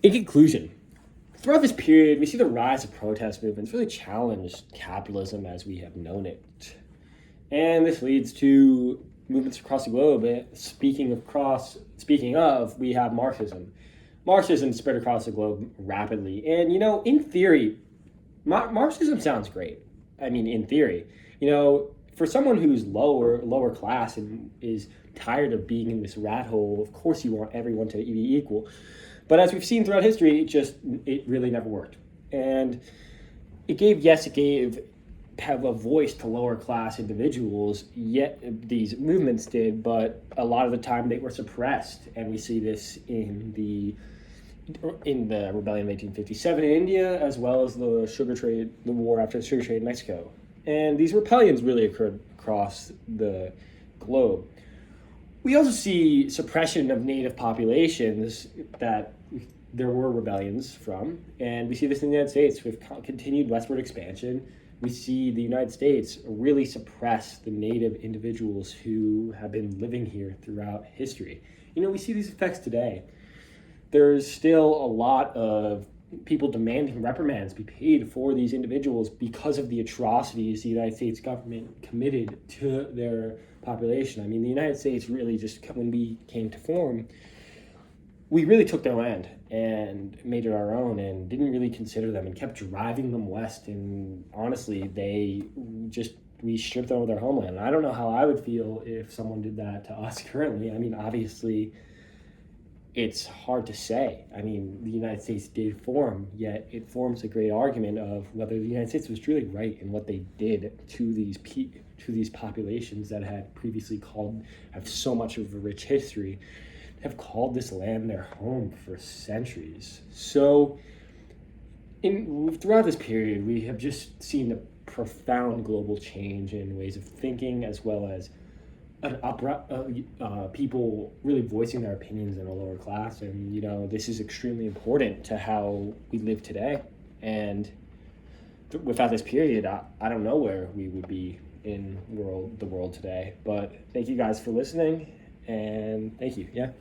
In conclusion, throughout this period, we see the rise of protest movements really challenge capitalism as we have known it. And this leads to movements across the globe. Speaking of, we have Marxism. Marxism spread across the globe rapidly. And, in theory, Marxism sounds great. I mean, in theory, for someone who's lower class and is tired of being in this rat hole, of course you want everyone to be equal. But as we've seen throughout history, it really never worked. And it gave have a voice to lower class individuals, yet these movements did, but a lot of the time they were suppressed. And we see this in the rebellion of 1857 in India, as well as the war after the sugar trade in Mexico. And these rebellions really occurred across the globe. We also see suppression of native populations that there were rebellions from, and we see this in the United States with continued westward expansion. We see the United States really suppress the native individuals who have been living here throughout history. We see these effects today. There's still a lot of people demanding reprimands be paid for these individuals because of the atrocities the United States government committed to their population. I mean, the United States really just, when we came to form, we really took their land and made it our own and didn't really consider them and kept driving them west. And honestly, we stripped them of their homeland. And I don't know how I would feel if someone did that to us currently. I mean, obviously, it's hard to say. I mean, the United States did form, yet it forms a great argument of whether the United States was truly right in what they did to these populations that had previously have so much of a rich history, have called this land their home for centuries. So throughout this period, we have just seen a profound global change in ways of thinking, as well as people really voicing their opinions in a lower class. And, this is extremely important to how we live today. And without this period, I don't know where we would be in the world today. But thank you guys for listening, and thank you. Yeah.